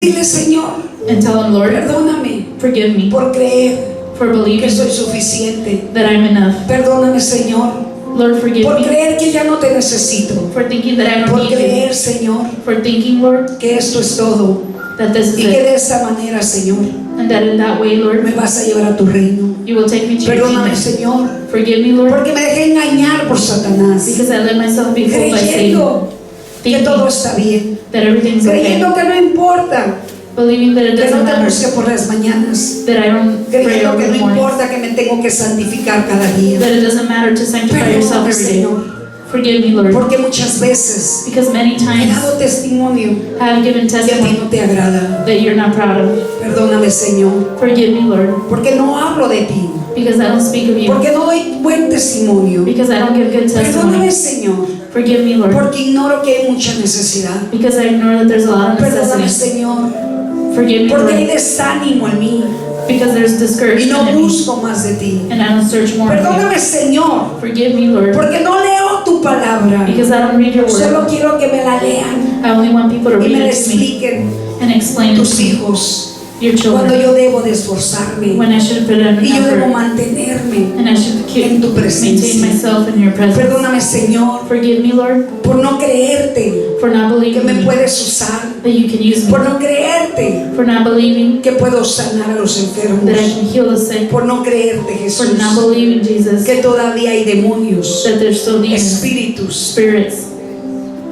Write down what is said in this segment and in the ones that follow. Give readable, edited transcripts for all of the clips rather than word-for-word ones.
Dile, Señor, and tell him, Lord, perdóname forgive me por creer for que believing soy suficiente. that I'm enough. Perdóname, Señor, Lord, forgive por me creer que ya no te necesito. for thinking that I don't Por need creer, you. Señor, For thinking, Lord, que esto es todo. that this is Y que it. de esta manera, Señor, And that in that way, Lord, me vas a llevar a tu reino. you will take me to your Perdóname, kingdom. Señor, Forgive me, Lord, porque me dejé engañar por Satanás, because I let myself be fooled by Satan. creyendo que todo Thinking está bien, that everything's okay. creyendo que no importa, Believing that it que doesn't no te matter. busque por las mañanas, That I don't pray creyendo over que the no mornings. importa que me tengo que santificar cada día. That it doesn't matter to sanctify yourself Perdóname, every day. Señor, Forgive me, Lord, porque muchas veces because many he times dado testimonio I have given que a ti testimony no te agrada. that you're not proud of. Perdóname, Señor, Forgive me, Lord, porque no hablo de ti, because I don't speak of you. porque no doy buen testimonio. Because I don't give good Perdóname, testimony. Señor, Forgive me, Lord, porque ignoro que hay mucha necesidad. because I ignore that there's a lot of Perdóname, necessity. Señor, Forgive me, porque hay Lord, desánimo en mí because there's y discouragement no in me, busco más de ti. and I don't search more of Perdóname, Señor, you. Forgive me, Lord, porque no leo tu palabra. because I don't read your Solo word. quiero que me la lean I only want people to y read me la it to me expliquen and explain it tus to me, hijos. your Cuando children, yo debo de esforzarme when I should put in an y yo debo effort, mantenerme and I should en tu maintain presencia. myself in your presence. Perdóname, Señor, Forgive me, Lord, por no creerte for not que believing me me, puedes usar, that you can use me, por no creerte for not believing que puedo sanar a los enfermos, that I can heal the sick, por no creerte, for Jesús, not believing, Jesus, que todavía hay demonios, that there's still demons, espíritus spirits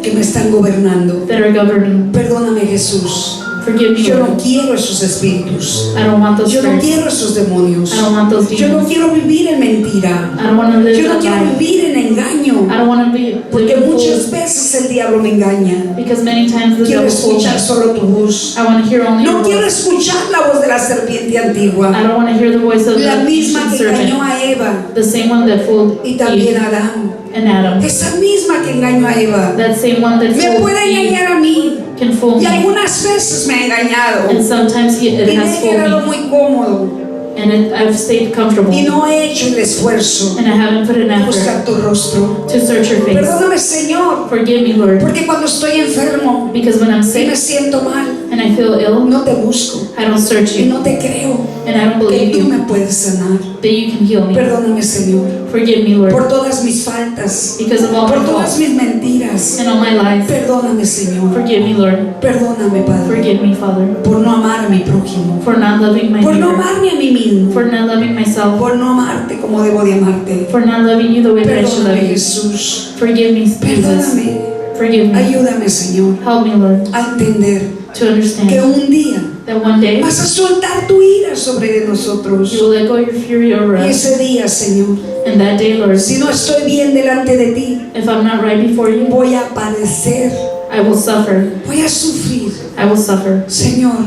que me están gobernando. that are governing. Perdóname, Jesús. Forgive me, Yo no Lord. quiero esos espíritus. I don't want those Yo no spirits. quiero esos demonios. I don't want those Yo no demons. quiero vivir en mentira. I don't want to live Yo no that quiero life. vivir en engaño. I don't want to be Porque living muchas full, veces el diablo me engaña. because many times the Quiero devil fools escuchar me. solo tu voz. I want to hear only your No quiero voice. escuchar la voz de la serpiente antigua, I don't want to hear the voice of la the misma ancient que engañó serpent, a Eva the same one that fooled y también Eve a Adán. and Adam. Esa misma que engañó a Eva That same one that me fooled puede Eve engañar a mí can fool y me. algunas veces me ha engañado And sometimes it y me has he fooled quedado me. muy cómodo And I've stayed comfortable. y no he hecho el esfuerzo And I haven't put an de effort buscar tu rostro. to search your face. Perdóname, Señor, Forgive me, Lord, porque cuando estoy enfermo because when I'm y sick me siento mal, and I feel ill, no te busco I don't search y you, no te creo and I don't que believe tú you, me puedes sanar. that you can heal me. Perdóname, Señor, Forgive me, Lord, por todas mis faltas, because of all por my todas faults mis mentiras. and all my lies. Perdóname, Señor. Forgive me, Lord. Perdóname, Padre, Forgive me, Father, por no amar a mi prójimo, for not loving my por no neighbor, amarme a mí mismo, for not loving myself, por no amarte como debo de amarte. for not loving you the way that I should love Perdóname, you. Jesús. Forgive me, Jesus. Perdóname. Forgive me. Ayúdame, Señor, Help me, Lord, a entender to que understand un día that one day vas a soltar tu ira sobre nosotros. you will let go your fury over Y us. ese día, Señor, And that day, Lord, si no estoy bien delante de ti, if I'm not right before you, voy a padecer, I will suffer. voy a sufrir. I will suffer. Señor,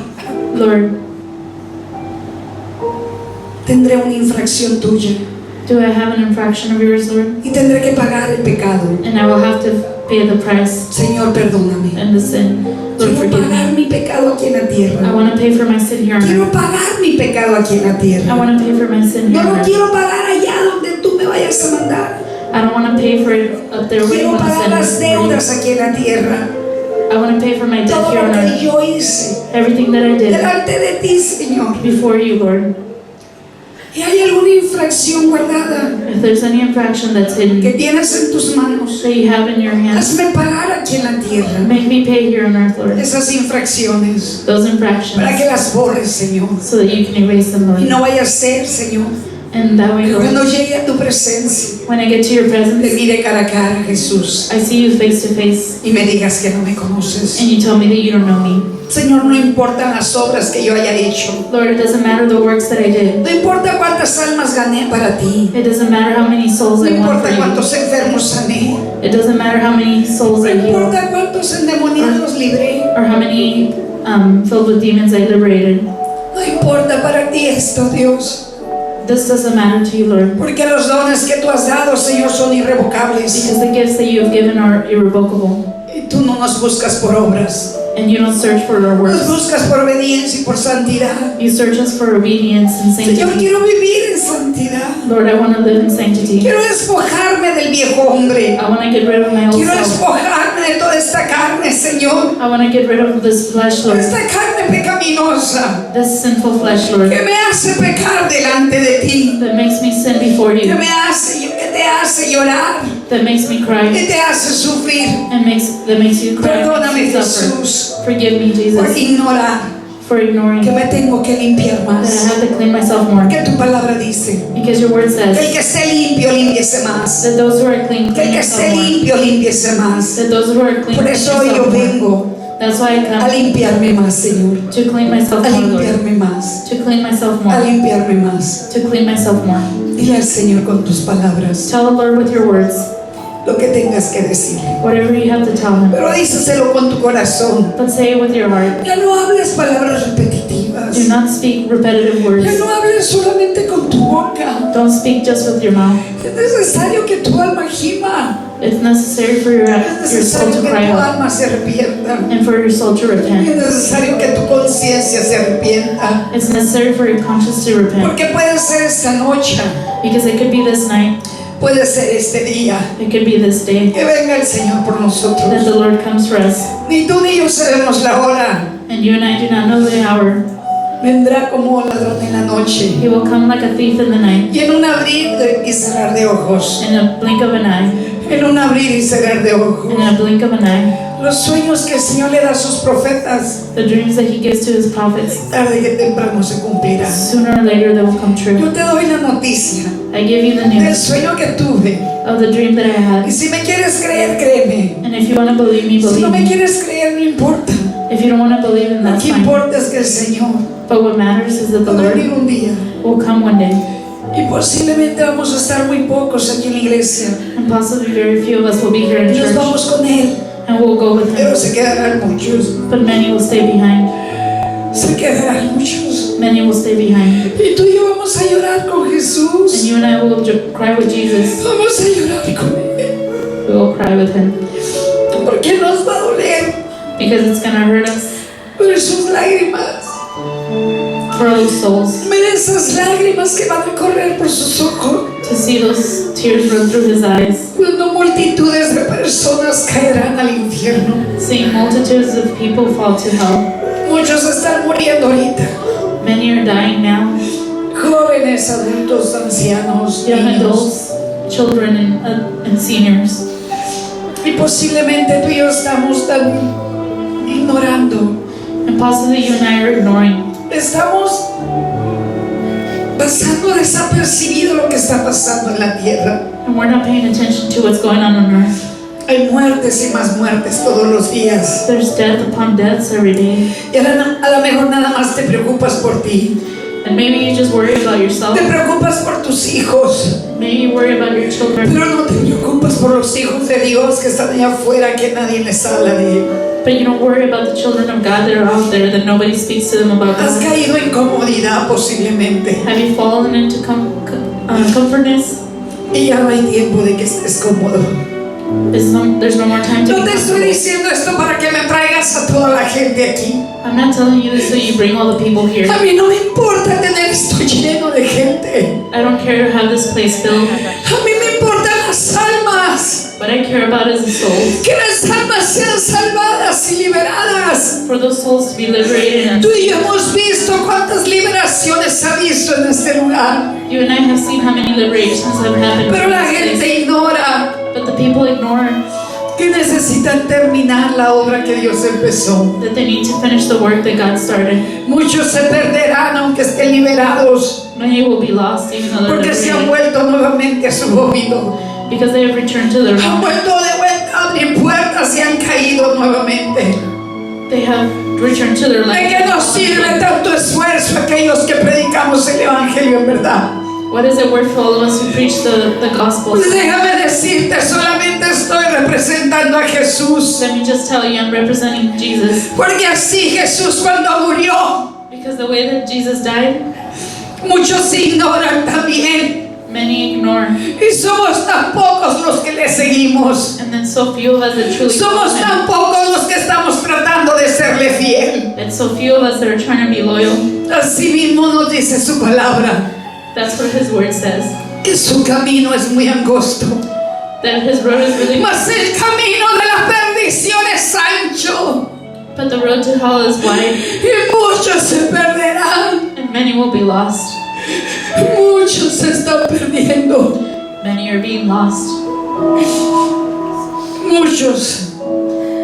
Lord, tendré una infracción tuya do I have an infraction of yours, Lord? y tendré que pagar el pecado. And I will have to pay the price Señor, perdóname. and the sin. Lord, Quiero forgive pagar me. mi pecado aquí en la I tierra. want to pay for my sin here on earth. Quiero pagar mi pecado aquí en la I tierra. want to pay for my sin here No on lo earth. quiero pagar allá donde tú me vayas a mandar. I don't want to pay for it up there where you Quiero want to pagar send las me. deudas aquí en la tierra. I want to pay for my debt Todo here lo on que earth. yo hice Everything that I did delante de ti, Señor. before you, Lord. ¿Y hay alguna infracción guardada If there's any infraction that's que hidden tienes en tus manos? that you have in your hands, Hazme pagar aquí en la tierra make me pay here on earth, Lord. esas infracciones Those para que infractions, las borres, Señor. so that you can erase them, Y Lord. no vaya a ser, Señor, And that way, que Lord, cuando llegue a tu presencia when I get to your te presence, mire cara a cara, Jesús, I see you face to face, y me digas que no me conoces. and you tell me that you don't know me. Señor, no importan las obras que yo haya hecho. Lord, it doesn't matter the works that I did. No importa cuántas almas gané para ti. It doesn't matter how many souls No I won importa for you. cuántos enfermos sané. It doesn't matter how many souls No I healed, importa cuántos endemoniados libré. or how many filled with demons I liberated. No importa para ti esto, Dios. This doesn't matter to you, Lord, Porque los dones que tú has dado, Señor, son irrevocables. because the gifts that you have given are irrevocable, Y tú no nos buscas por obras. and you don't search for our Nos works. buscas por obediencia y por santidad. You search us for obedience and Señor, sanctity. quiero vivir en santidad. Lord, I want to live in sanctity. Quiero despojarme del viejo hombre. I want to get rid of my old Quiero self. despojarme de toda esta carne, Señor. I want to get rid of this flesh, Lord. Esta carne pecaminosa This sinful flesh, Lord, que me hace pecar delante de ti. that makes me sin before Que you, te hace llorar. that makes me Que cry, te hace sufrir. and that makes you cry, Perdóname, makes you suffer. Jesús, Forgive me, por Jesus, ignorar for ignoring que me tengo que limpiar that I más. have to clean myself more. Que tu palabra dice Because your word que el says que esté limpio, límpiese más. that those who are clean, Que el clean que themselves esté more. limpio, límpiese más. That those who are clean, Por clean eso hoy yo themselves more. vengo That's why I a come limpiarme más, Señor. to clean myself A more, Lord. limpiarme más. To clean myself A more. limpiarme más. To clean myself more. Dile al Señor con tus palabras Tell the Lord with your words lo que tengas que decirle. whatever you have to tell Him. Pero díselo con tu corazón. But say it with your heart. Ya no hables palabras repetitivas. Do not speak repetitive Ya words. no hables solamente con tu boca. Don't speak just with your mouth. Es necesario que tu alma gima. It's necessary for your Es soul necesario to que cry tu out alma se arrepienta. and for your soul to Es repent. necesario que tu conciencia se arrepienta. It's necessary for your conscience to repent. Porque puede ser esta noche, Because it could be this night, puede ser este día, it could be this day que venga el Señor por that nosotros. the Lord comes for us. Ni tú ni yo sabemos la hora. And you and I do not know the hour. Vendrá como ladrón en la noche. He will come like a thief in the night, Y en un abrir y cerrar de ojos. in a blink of an eye, En un abrir y cerrar de ojos. in a blink of an eye. Los sueños que el Señor le da a sus profetas, The dreams that He gives to His prophets, tarde que temprano se cumplirán. sooner or later they will come true. Yo te doy la noticia I give you the del news sueño que tuve. of the dream that I Y had. si me quieres creer, créeme. And if you want to believe me, Si believe no me me. quieres creer, no importa. If you don't want to believe in Lo that's que fine. importa es que el Señor But what matters is that the va a Lord venir un día. will come one day. Y posiblemente vamos a estar muy pocos aquí en la iglesia. And possibly very few of us will be here Y in nos church. vamos con Él. And we'll go with Pero Him. se quedarán muchos. But many will stay behind. Se quedarán muchos. Many will stay behind. Y tú y yo vamos a llorar con And Jesús. you and I will cry with Jesus. Vamos a llorar con Él. We will cry with Him. Porque nos va a doler Because it's going to hurt us ver sus lágrimas. for those souls Ver esas lágrimas que van a correr por sus ojos. to see those tears run through His eyes. Cuando multitudes de personas caerán al infierno. Seeing multitudes of people fall to hell. Muchos están muriendo ahorita. Many are dying now. Jóvenes, adultos, ancianos, Young niños. adults, children, and seniors. Y posiblemente tú y yo estamos tan ignorando. And possibly you and I are ignoring. Estamos pasando desapercibido lo que está pasando en la tierra. And we're not paying attention to what's going on earth. Hay muertes y más muertes todos los días. There's death upon deaths every day. Y a lo mejor nada más te preocupas por ti. And maybe you just worry about yourself. Te preocupas por tus hijos. Maybe you worry about your children. Pero no te preocupas por los hijos de Dios que están allá afuera, que nadie les habla de Él. But you don't worry about the children of God that are out there that nobody speaks to them about Has God. caído en comodidad posiblemente. Have you fallen into comfortness? Y ya no hay tiempo de que estés cómodo. There's no more time to No be te estoy comfortable. diciendo esto para que me traigas a toda la gente aquí. I'm not telling you this so you bring all the people here. A mí no me importa tener esto lleno de gente. I don't care to have this place filled. A mí me importan las almas. What I care about is the souls. Que las almas sean salvadas y liberadas. For those souls to be liberated. And Tú y yo hemos visto cuántas liberaciones ha visto en este lugar. you and I have seen how many liberations have happened. Pero la in this place. gente ignora But the people ignore que necesitan terminar la obra que Dios empezó. that they need to finish the work that God started. Muchos se perderán aunque estén liberados. Many will be lost even though they're Porque se han liberated. vuelto nuevamente a su vómito. Because they have returned to their Han home. vuelto de vuelta a abrir puertas y han caído nuevamente. They have returned to their ¿De life. qué nos sirve tanto esfuerzo aquellos que predicamos el Evangelio en verdad? What is it worth for all of us who preach the gospel? Pues déjame decirte, solamente estoy representando a Jesús. Let me just tell you, I'm representing Jesus. Porque así Jesús cuando murió, Because the way that Jesus died, muchos ignoran también. many ignore. Y somos tan pocos los que le seguimos. And then so few of us that truly Somos follow him. tan pocos los que estamos tratando de serle fiel. And so few of us that are trying to be loyal. Así mismo nos dice su palabra, That's what His word says. que su camino es muy angosto. that his road is really mas el camino de la perdición es ancho but the road to hell is wide, y muchos se perderán. and many will be lost. Muchos se están perdiendo. Many are being lost. Muchos.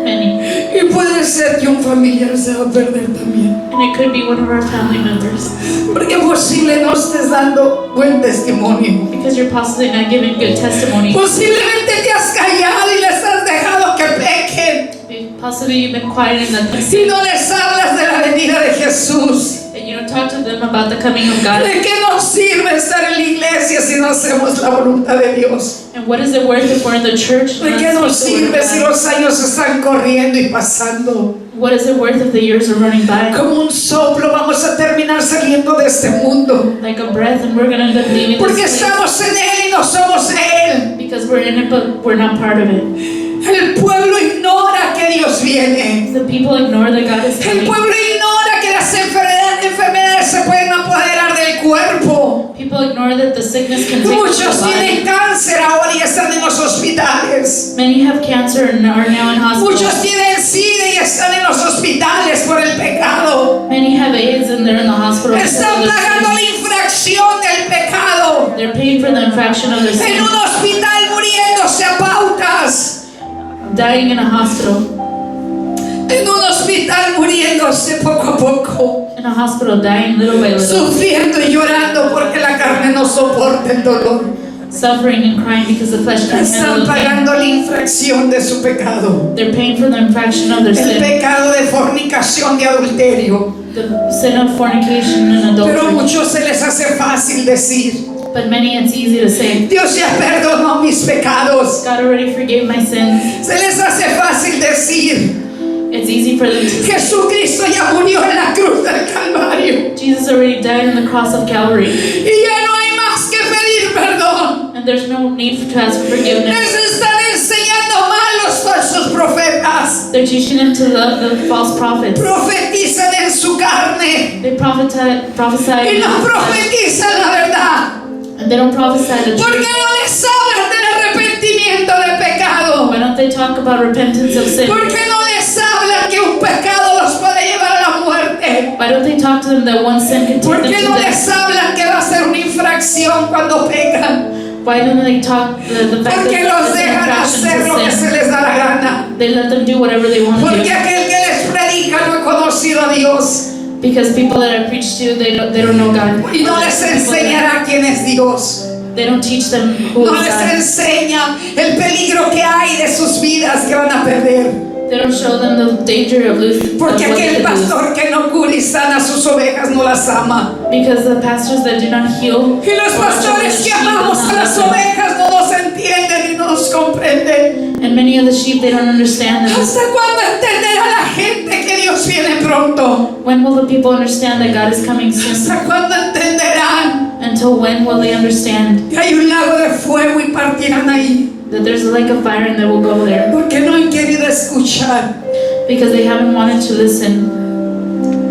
Many. Y puede ser que un familiar se va a perder también. And it could be one of our family members. Porque posible no estés dando buen testimonio. Because you're possibly not giving good testimony. Posiblemente te has callado y les has dejado que pequen. Possibly you've been quiet in the Si no les hablas de la venida de Jesús. and you don't talk to them about the coming of God. ¿De qué nos sirve estar en la iglesia si no hacemos la voluntad de Dios? And what is it worth if we're in the church? ¿De qué nos sirve si los años están corriendo y pasando? What is it worth if the years are running by? Como un soplo vamos a terminar saliendo de este mundo. Like a breath, and we're going to end up leaving Porque this place. estamos en Él y no somos Él. Because we're in it, but we're not part of it. El pueblo ignora que Dios viene. The people ignore that God is El coming. pueblo ignora que las enfermedades se pueden apoderar del cuerpo. People ignore that the sickness can take over Muchos the tienen body. cáncer ahora y están en los hospitales. Many have cancer and are now in Muchos hospitals. tienen SIDA y están en los hospitales por el pecado. Many have AIDS and they're in the hospital. because Están of their pagando la sin. infracción del pecado. They're paying for the infraction of their En sin. un hospital muriéndose a pautas. Dying in a hospital. En un hospital muriéndose poco a poco. In a hospital, dying little by little. Sufriendo y llorando porque la carne no soporta el dolor. Suffering and crying because the flesh can't Están handle the pain. pagando la infracción de su pecado. They're paying for the infraction of their El sin. pecado de fornicación, de adulterio. The sin of fornication and Pero a adultery. muchos se les hace fácil decir: But many, it's easy to say, Dios ya perdonó mis pecados. God already forgave my sins. Se les hace fácil decir: It's easy for them to say, Jesucristo ya murió en la cruz del Calvario. Jesus already died on the cross of Calvary. Y ya no hay más que pedir perdón. And there's no need to ask for forgiveness. Les están enseñando mal los falsos profetas. They're teaching them to love the false prophets. Profetizan en su carne They prophesy y no profetizan la verdad. and they don't prophesy the ¿Por qué truth. no les hablan del arrepentimiento del pecado? Why don't they talk about repentance of sin? ¿Por qué no les hablan que un pecado los puede llevar a la muerte? Why don't they talk to them that one sin can ¿Por take them qué to no death? les hablan que va a ser una infracción cuando pecan? Why don't they talk the fact Porque that los it's an dejan infraction hacer lo que to se sin? les da la gana. They let them do whatever they want to Porque do. aquel que les predica no ha conocido a Dios Because people that I preach to, they don't know God. y no les enseñará quién es Dios. They don't teach them who No is les God. enseña el peligro que hay de sus vidas que van a perder. They don't show them the danger of losing of what Porque they aquel could lose. pastor que no cura y sana sus ovejas no las ama. Because the pastors that do not heal Y los or pastores que sheep does amamos not a las listen. ovejas no nos entienden y no nos comprenden. And many of the sheep, they don't understand them. ¿Hasta cuándo entenderá la gente que Dios viene pronto? When will the people understand that God is coming soon? ¿Hasta cuándo entenderán Until when will they understand que hay un lago de fuego y partirán ahí? that there's a lake of fire and they will go there? Porque no han querido escuchar. Because they haven't wanted to listen.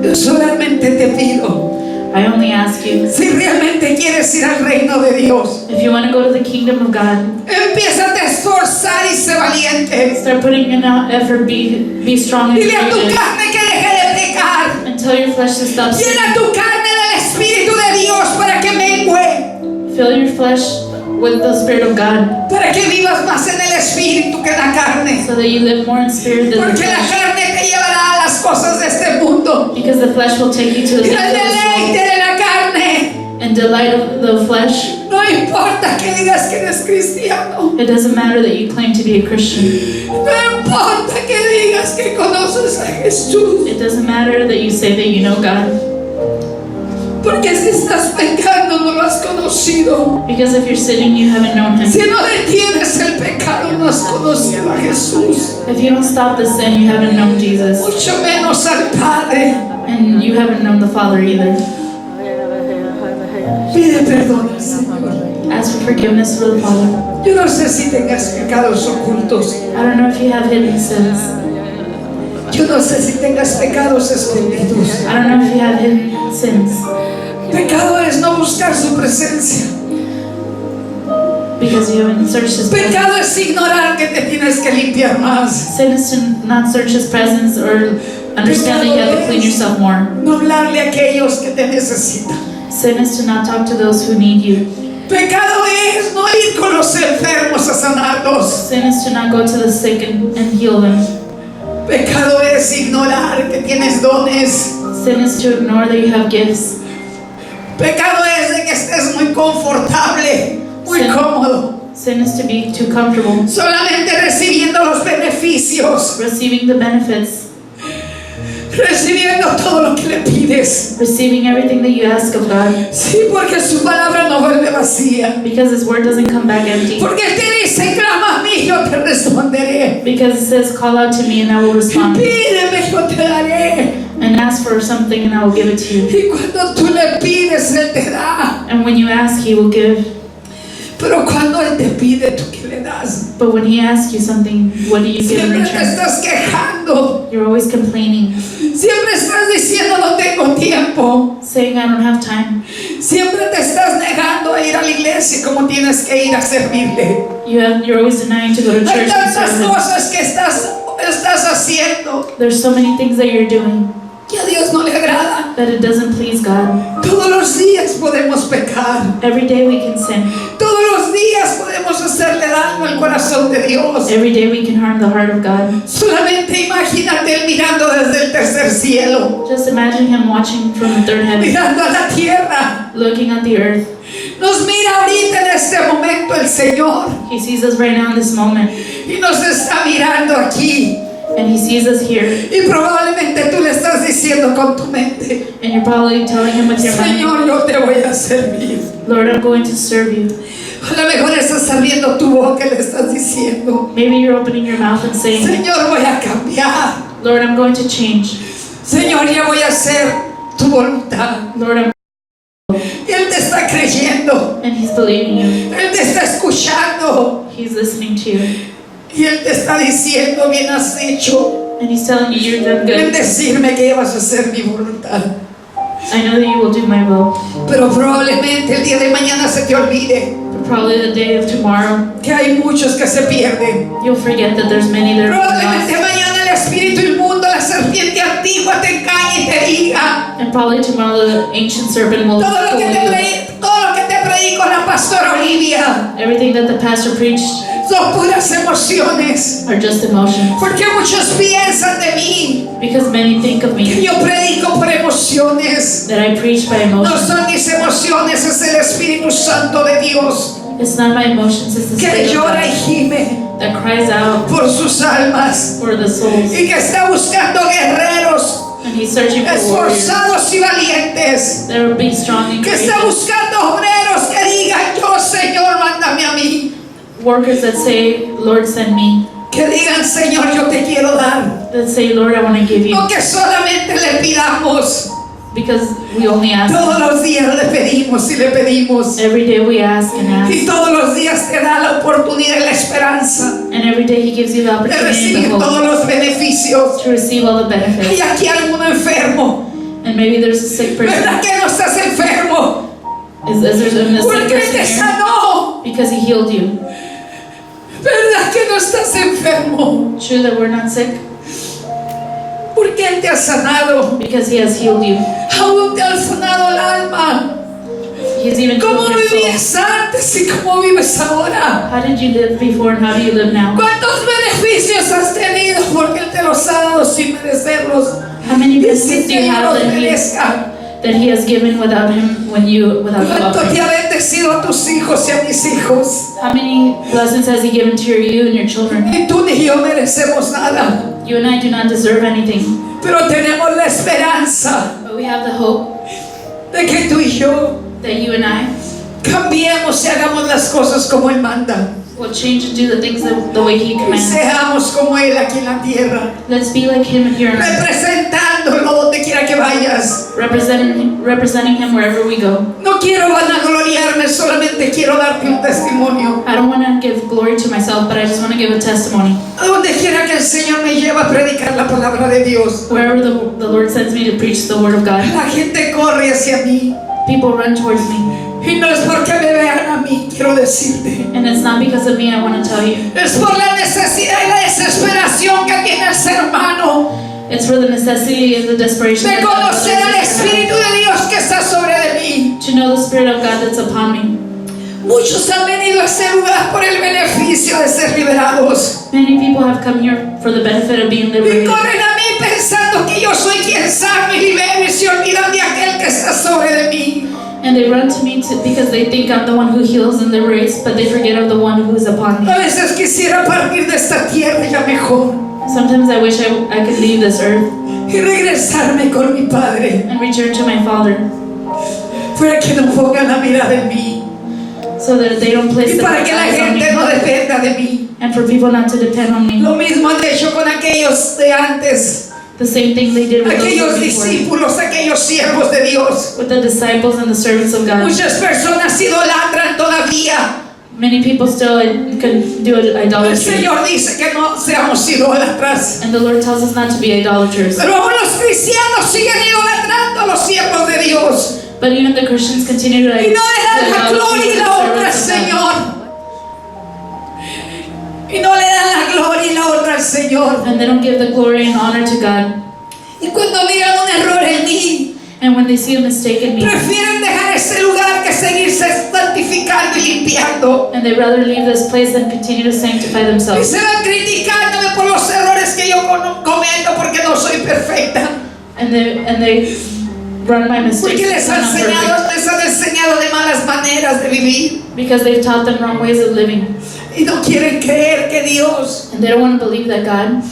Yo solamente te pido, I only ask you, si realmente quieres ir al reino de Dios, if you want to go to the kingdom of God, empieza a esforzar y sé valiente. start putting in effort, be strong and Dile a tu courageous. carne que deje de pecar. And tell your flesh to stop sinning. Llena tu carne del Espíritu de Dios para que mengue, Fill your flesh with the Spirit of God, para que vivas más en el Espíritu que en la carne. so that you live more in spirit than the Porque la flesh. carne te llevará a las cosas de este mundo. Because the flesh will take you to the Y el things of this deleite world. de la carne. And delight of the flesh, No importa que digas que eres cristiano. it doesn't matter that you claim to be a Christian. No importa que digas que conoces a Jesús. It doesn't matter that you say that you know God. Porque si estás pecando no lo has conocido. Because if you're sinning, you haven't known Him. Si no detienes el pecado no has conocido a Jesús. If you don't stop the sin, you haven't known Jesus. Mucho menos al Padre. And you haven't known the Father either. Pide perdón al Señor. Ask for forgiveness for the Father. Yo no sé si tengas pecados ocultos. I don't know if you have hidden sins. Yo no sé si tengas pecados escondidos. I don't know if you have hidden sins. Pecado es no buscar su presencia. because you haven't searched His presence. Pecado es ignorar que te tienes que limpiar más. Sin is to not search His presence or understand that you have to clean yourself more. No hablarle a aquellos que te necesitan. Sin is to not talk to those who need you. Pecado es no ir con los enfermos a sanarlos. Sin is to not go to the sick and heal them. Pecado es ignorar que tienes dones. Sin is to ignore that you have gifts. Pecado es de que estés muy confortable, muy cómodo, Sin is to be too comfortable, solamente recibiendo los beneficios, receiving the benefits, recibiendo todo lo que le pides. receiving everything that you ask of God. Sí, porque su palabra no vuelve vacía. Because His word doesn't come back empty. Porque Él te dice, clama a mí, yo te responderé. Because it says, call out to me and I will respond. Pídeme, yo te daré. And ask for something and I will give it to you. Y cuando tú le pides, Él te da. And when you ask, He will give. Pero cuando Él te pide, ¿tú qué le das? But when He asks you something, what do you give in Siempre te return? estás quejando. You're always complaining, Siempre estás diciendo, no tengo tiempo. saying, I don't have time. Siempre te estás negando a ir a la iglesia como tienes que ir a servirle. You're always denying to go to Hay church and tantas serve Him. cosas que estás haciendo There's so many things that you're doing que a Dios no le agrada. that it doesn't please God. Todos los días podemos pecar. Every day we can sin. Todos los días podemos hacerle daño al corazón de Dios. Every day we can harm the heart of God. Solamente imagínate Él mirando desde el tercer cielo, Just imagine Him watching from the third heaven, mirando a la tierra. looking at the earth. Nos mira ahorita en este momento el Señor He sees us right now in this moment, y nos está mirando aquí. and He sees us here. Y probablemente tú le estás diciendo con tu mente, And you're probably telling Him with your mind, Señor, yo te voy a servir. Lord, I'm going to serve you. A lo mejor estás abriendo tu boca y le estás diciendo, Maybe you're opening your mouth and saying, Señor, voy a cambiar. Lord, I'm going to change. Señor, ya voy a hacer tu voluntad. Lord, I'm. Y Él te está creyendo. And He's believing you. Él te está escuchando. He's listening to you. Y Él te está diciendo, bien has hecho And He's telling you you're done en good. decirme que ibas a hacer mi voluntad. I know that you will do my will. Pero probablemente el día de mañana se te olvide But probably the day of tomorrow, que hay muchos que se pierden. you'll forget that there's many that are Probablemente lost. mañana el espíritu inmundo, la serpiente antigua te engañe y te diga, And probably tomorrow the ancient serpent will todo lo fool que you. todo lo que te predico la pastora Olivia Everything that the pastor preached son puras emociones. are just emotions. Porque muchos piensan de mí Because many think of que me yo predico por emociones. that I preach by No emotions. son mis emociones, es el Espíritu Santo de Dios It's not my emotions, it's the que Spirit of llora y God gime that cries out por sus almas for the souls. y que está buscando guerreros And He's searching for warriors esforzados y valientes, that will be strong and que está courageous. buscando obreros que digan, yo Señor, mándame a mí, Workers that say, Lord, send me. que digan, Señor, yo te quiero dar, That say, Lord, I want to give you. no que solamente le pidamos. Because we only ask. Todos los días le pedimos y le pedimos. Every day we ask and ask. Y todos los días te da la oportunidad y la esperanza And every day He gives you the de opportunity recibir and the todos hope los beneficios. to receive all the Hay benefits. aquí algún enfermo. And maybe there's a sick person. ¿Verdad que no estás enfermo? Is there a sick Porque person te here? sanó. Because He healed you. ¿Verdad que no estás enfermo? True that we're not sick? Porque Él te ha sanado. Because He has healed you. Aún te ha sanado el alma. He's even ¿Cómo healed your soul. vivías antes y cómo vives ahora? How did you live before and how do you live now? ¿Cuántos beneficios has tenido? Porque Él te los ha dado sin merecerlos. How many Y blessings sin do que you Él have los that merezca. He has given without Him without the ¿Cuánto te offering? ha bendecido a tus hijos y a mis hijos? How many blessings has He given to you and your children? Ni tú ni yo merecemos nada. You and I do not deserve anything, Pero tenemos la esperanza but we have the hope de que tú y yo that you and I cambiemos y hagamos las cosas como Él manda. will change and do the things the way He Y commands. seamos como Él aquí en la tierra. Let's be like Him here on earth, Representándolo donde quiera que vayas. representing Him wherever we go. No quiero vanagloriarme, solamente quiero darte un testimonio. I don't want to give glory to myself, but I just want to give a testimony. A donde quiera que el Señor me lleve a predicar la palabra de Dios, Wherever the Lord sends me to preach the Word of God, la gente corre hacia mí. People run towards me. Y no es porque me vean a mí, quiero decirte. And it's not because of me, I want to tell you. Es por la necesidad y la desesperación que tiene el ser humano It's for the necessity and the desperation de that God conocer al Espíritu de Dios que está sobre de mí. to know the Spirit of God that's upon me. Muchos han venido a este lugar por el beneficio de ser liberados. Many people have come here for the benefit of being Y liberated. corren a mí pensando que yo soy quien sana y libero y se olvidan de aquel que está sobre de mí. And they run to me because they think I'm the one who heals and liberates, but they forget of the one who is upon me. A veces quisiera partir de esta tierra ya mejor Sometimes I wish I could leave this earth y regresarme con mi Padre and return to my Father, para que no pongan la mirada en mí so that they don't place y their para que la eyes on gente no me, dependa de mí. and for people not to depend on me. Lo mismo han hecho con aquellos de antes, The same thing they did with aquellos those before, discípulos, aquellos siervos de Dios. with the disciples and the servants of God. Muchas personas idolatran todavía. Many people still can do El idolatry, Señor dice que no seamos idólatras. and the Lord tells us not to be idolaters. Pero aún los cristianos siguen idolatrando a los siervos de Dios. But even the Christians continue to Y no le dan la gloria y la honra al servants of God. Señor. Y no le dan la gloria y la honra al Señor. And they don't give the glory and honor to God. Y cuando miran un error en mí, And when they see a mistake in me, prefieren dejar ese lugar que seguirse santificando y limpiando. and they rather leave this place than continue to sanctify Y themselves. se van criticándome por los errores que yo cometo porque no soy perfecta. And they run my mistakes Porque les because I'm not perfect, han enseñado de malas maneras de vivir. because they've taught them wrong ways of living. Y no quieren creer que Dios And they don't want to believe that God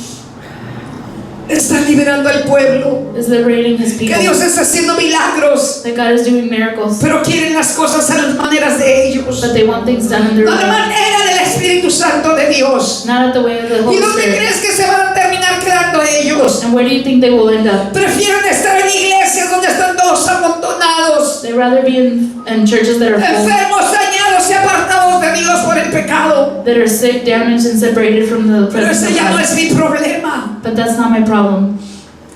está liberando al pueblo. is liberating His Que people, Dios está haciendo milagros. that God is doing miracles, Pero quieren las cosas a las maneras de ellos. but they want things done in their No a la way, manera del Espíritu Santo de Dios. not at the way of the ¿Y Holy dónde Spirit. crees que se van a terminar quedando ellos? And where do you think they will end up? Prefieren estar en iglesias donde están todos amontonados, They'd rather be in churches that are full, enfermos, dañados y apartados de Dios por el pecado. that are sick, damaged, and separated from the Pero presence ese of ya no God. es mi problema. But that's not my problem.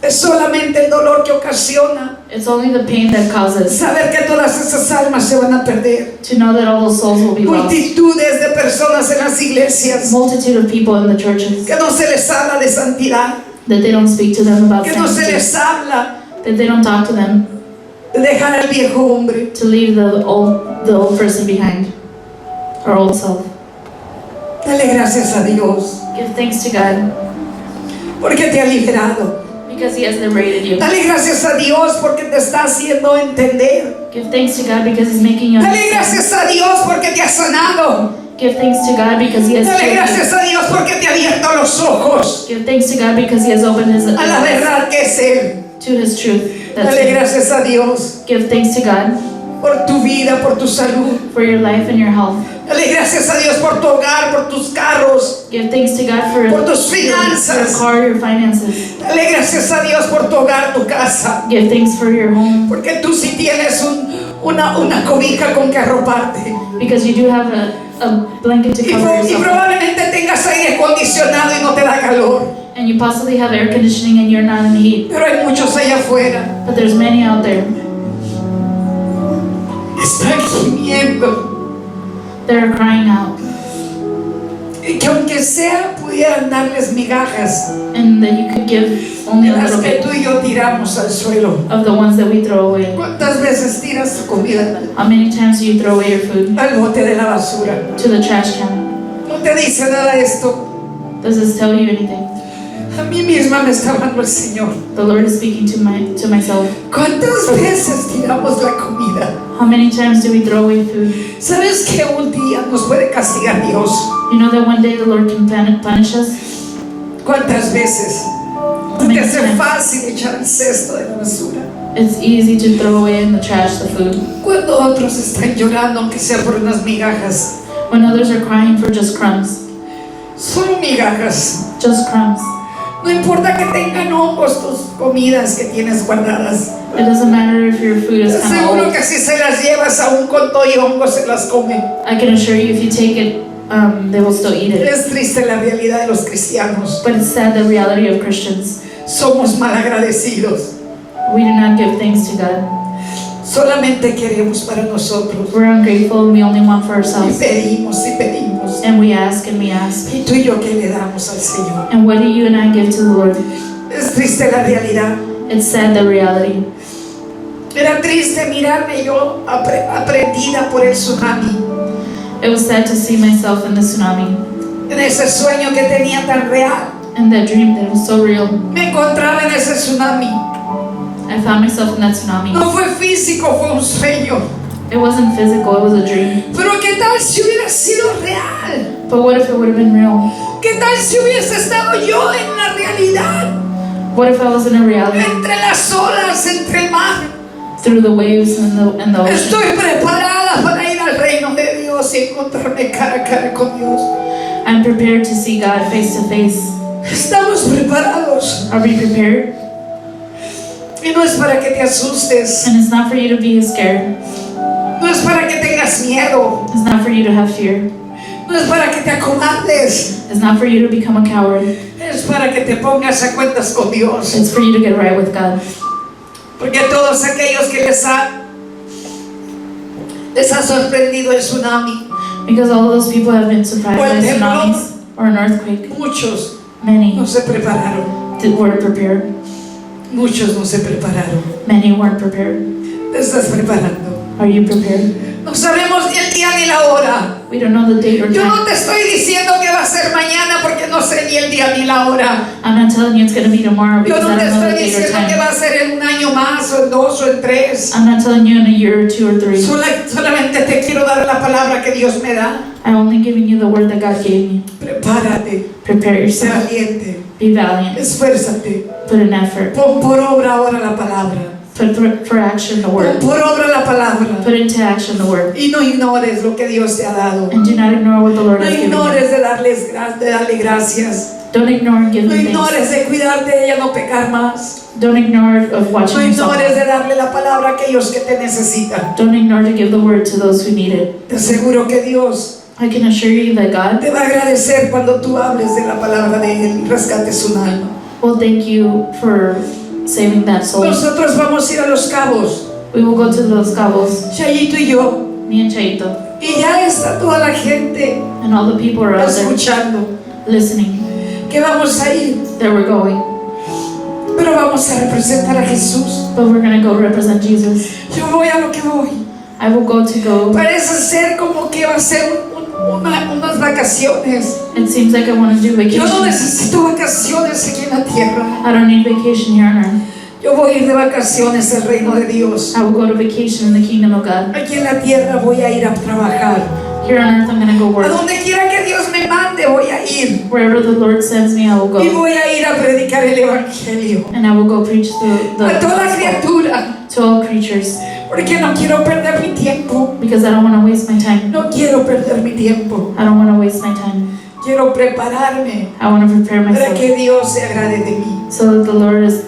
Es solamente el dolor que ocasiona It's only the pain that causes saber que todas esas almas se van a perder. to know that all those souls will be lost. Multitudes de personas en las iglesias Multitude of people in the churches, que no se les habla de santidad, that they don't speak to them about que no se sanctity, les habla that they don't talk to them de dejar al viejo hombre. to leave the old person behind, our old self. Dale gracias a Dios Give thanks to God porque te ha liberado. because He has liberated you. Dale gracias a Dios porque te está haciendo entender. Give thanks to God because He's making you Dale understand. gracias a Dios porque te ha sanado. Give thanks to God because He has Dale healed gracias a Dios porque te ha abierto los ojos you. Give thanks to God because He has opened His a la eyes verdad que es Él. to His truth. That's Dale Him. gracias a Dios Give thanks to God por tu vida, por tu salud. for your life and your health. Dale gracias a Dios por tu hogar, por tus carros, Give thanks to God for por tus your finanzas. car, your finances. Dale gracias a Dios por tu hogar, tu casa. Give thanks for your home Porque tú sí tienes una cobija con que arroparte. because you do have a blanket to Y cover y yourself. probablemente tengas aire acondicionado y no te da calor. And you possibly have air conditioning and you're not in heat. Pero hay muchos allá afuera. But there's many out there Están gimiendo. that are crying out. Y que aunque sea pudieran darles migajas And that you could give only de a las little que bit tú y yo tiramos al suelo. of the ones that we throw away. ¿Cuántas veces tiras tu comida How many times do you throw away your food al bote de la basura? to the trash can? No te dice nada esto. Does this tell you anything? A mí misma me está hablando el Señor. The Lord is speaking to myself. ¿Cuántas veces tiramos la comida? How many times do we throw away food? ¿Sabes que un día nos puede castigar Dios? You know that one day the Lord can punish us? ¿Cuántas veces? How Te many hace times? fácil echar el cesto de la basura. It's easy to throw away in the trash the food Cuando otros están llorando, aunque sea por unas migajas. when others are crying for just crumbs. Solo migajas. Just crumbs. No importa que tengan hongos tus comidas que tienes guardadas. It doesn't matter if your food is Te kind of aseguro old. que si se las llevas aún con todo y hongos se las comen. I can assure you if you take it, they will still eat it. Es triste la realidad de los cristianos. But it's sad the reality of Christians. Somos malagradecidos. We do not give thanks to God. Solamente queremos para nosotros. We're ungrateful and we only want for Y ourselves. pedimos y pedimos. And we ask and we ask. ¿Y tú y yo qué le damos al Señor? And what do you and I give to the Lord? Es triste la realidad. It's sad, the reality. Era triste mirarme yo aprendida por el tsunami. It was sad to see myself in the tsunami. En ese sueño que tenía tan real. And that dream that was so real. Me encontraba en ese tsunami. I found myself in that tsunami. No fue físico, fue un sueño. It wasn't physical, it was a dream. Pero ¿qué tal si hubiera sido real? But what if it would have been real? ¿Qué tal si hubiese estado yo en la realidad? What if I was in a reality? Entre las olas, entre el mar. Through the waves and the ocean. Estoy preparada para ir al reino de Dios y encontrarme cara a cara con Dios. I'm prepared to see God face to face. Estamos preparados. Are we prepared? Y no es para que te asustes. And it's not for you to be scared. No es para que tengas miedo. It's not for you to have fear. No es para que te acobardes. It's not for you to become a coward. Es para que te pongas a cuentas con Dios. It's for you to get right with God. Porque a todos aquellos que les ha sorprendido el tsunami, Because all of those people have been surprised by tsunamis or an earthquake. muchos Many no se prepararon. weren't prepared. Muchos no se prepararon. Many weren't prepared. ¿Te estás preparando? Are you prepared? No sabemos ni el día ni la hora. We don't know the date or Yo no time. te estoy diciendo que va a ser mañana porque no sé ni el día ni la hora. I'm not telling you it's going to be tomorrow Yo because no I te don't know the estoy date or diciendo que time. va a ser en un año más o en 2 o en 3. I'm not telling you in a year or 2 or 3. Solamente te quiero dar la palabra que Dios me da. I'm only giving you the word that God gave me. Prepárate, Prepare sé yourself. valiente, Be valiant. esfuérzate, Put in effort. pon por obra ahora la palabra. Put for action the Pon word. por obra la palabra. Put into action the word. Y no ignores lo que Dios te ha dado. And do not ignore what the Lord No has given you. ignores de darle gracias. Don't ignore and give No Him thanks. ignores de cuidar de ella, no pecar más. Don't ignore of No watching yourself. ignores de darle la palabra a aquellos que te necesitan. Don't ignore to give the word to those who need it. Te aseguro que Dios I can assure you that God te va a agradecer cuando tú hables de la palabra de Él y rescates su alma. will thank you for saving that soul. Nosotros vamos a ir a Los Cabos, We will go to Los Cabos, Chayito y yo, me and Chaito, y ya está toda la gente and all the people are out there escuchando listening que vamos a ir, that we're going. pero vamos a representar a Jesús. But we're going to go represent Jesus. Yo voy a lo que voy. I will go to go. Parece ser como que va a ser unas vacaciones. It seems like I want to do Yo no vacation. necesito vacaciones aquí en la tierra. I don't need vacation here on earth. Yo voy a ir de vacaciones al reino de Dios. I will go to vacation in the kingdom of God. Aquí en la tierra voy a ir a trabajar. Here on earth I'm going to go A work. donde quiera que Dios me mande voy a ir. Wherever the Lord sends me, I will Y go. voy a ir a predicar el evangelio And I will go preach the a toda gospel criatura. to all creatures. Porque no quiero perder mi tiempo. Because I don't want to waste my time. No quiero perder mi tiempo. I don't want to waste my time. Quiero prepararme I want to prepare para myself que Dios se agrade de mí. so that the Lord is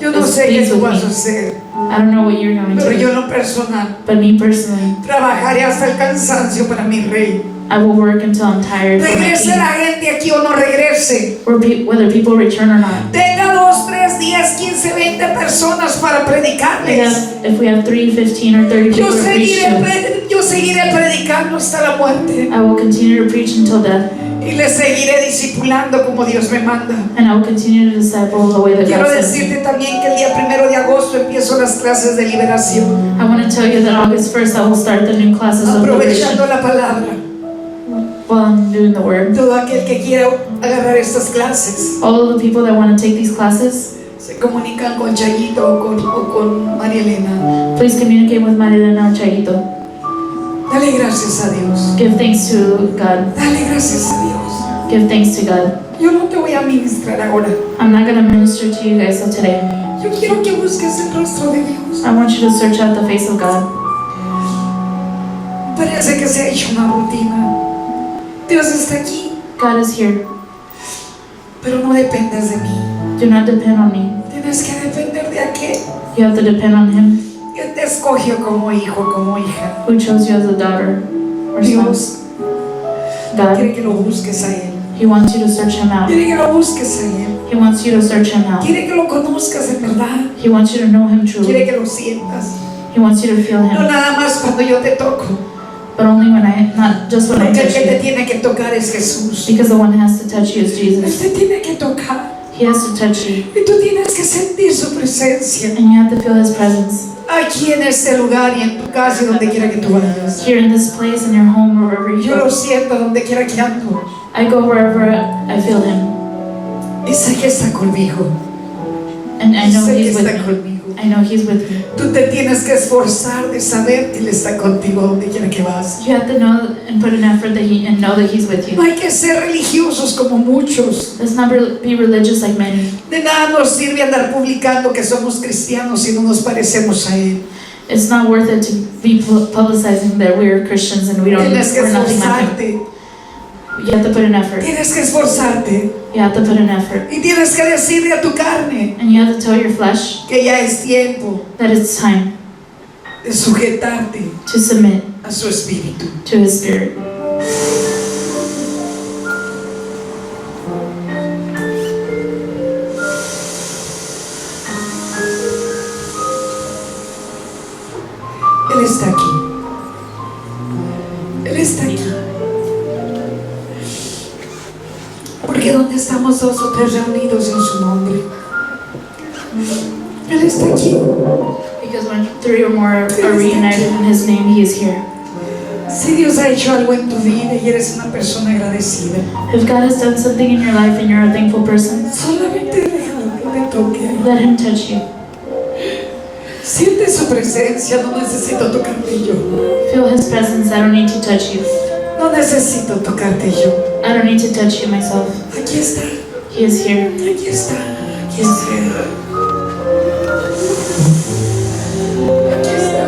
Yo no sé qué pleased tú with vas a me. hacer, I don't know what you're going pero to yo do. en lo personal But me personally, trabajaré hasta el cansancio para mi rey. I will work until I'm tired for my Regrese king. la gente aquí o no regrese. Whether people return or not. Tenga 2, 3, 10, 15, 20 personas para predicarles. If we have 3, 15, or 30 people to preach to, Yo seguiré predicando hasta la muerte. I will continue to preach until death. Y les seguiré discipulando como Dios me manda. And I will continue to disciple the way that Quiero God sends me. decirte también que el día 1 de agosto empiezo las clases de liberación. I want to tell you that August 1st I will start the new classes of liberation Aprovechando la palabra. while I'm doing the word. Todo aquel que quiera agarrar estas clases All of the people that want to take these classes, se comunican con Chayito o con María Elena. please communicate with Marilena or Chaito. Dale gracias a Dios. Give thanks to God. Dale gracias a Dios. Give thanks to God. Yo no te voy a ministrar ahora. I'm not going to minister to you guys today. Yo quiero que busques el rostro de Dios. I want you to search out the face of God. Parece que se ha hecho una rutina. Dios está aquí, God is here. pero no dependas de mí. Do not depend on me. Tienes que depender de aquel You have to depend on Him que te escogió como hijo, como hija. who chose you as a daughter or son. Dios God, quiere que lo busques a Él. He wants you to search Him out. Quiere que lo busques a Él. He wants you to search Him out. Quiere que lo conozcas en verdad. He wants you to know Him Quiere truly. que lo sientas. He wants you to feel No Him, nada más cuando yo te toco. but only not just when I Porque el touch que te you. tiene que tocar es Jesús. Because the one who has to touch you is Él Jesus. te tiene que tocar. He has to touch you, Y tú tienes que sentir su presencia. and you have to feel His presence. Aquí en este lugar y en tu casa y donde quiera que tú vayas. Here in this place, in your home, or wherever you Yo lo go. siento donde quiera que ando. I go wherever I feel Him, Y sé que está conmigo. and I know Sé que He's with está me. conmigo. I know He's with me. Tú te tienes que esforzar de saber que Él está contigo donde quiera que vas. You have to know and put an effort and know that He's with No you. hay que ser religiosos como muchos. Let's not be religious like many. De nada nos sirve andar publicando que somos cristianos si no nos parecemos a Él. It's not worth it to be publicizing that we're Christians and Tienes que we're nothing like Him. esforzarte. You have to put an effort. Tienes que esforzarte. You have to put an effort. Y tienes que decirle a tu carne And you have to tell your flesh que ya es tiempo that it's time de sujetarte to submit a su espíritu. to His Spirit. Él está aquí. Él está aquí. Porque donde estamos dos o tres reunidos en su nombre, Él está aquí. Because when 3 or more are reunited in His name, He is here. Si Dios ha hecho algo en tu vida y eres una persona agradecida, If God has done something in your life and you're a thankful person, solamente déjalo que te toque. let Him touch you. Siente su presencia, no necesito tocarte yo. Feel His presence. I don't need to touch you. No necesito tocarte yo. I don't need to touch you myself. Aquí está, He is here. aquí está, aquí He is está. here. Aquí está.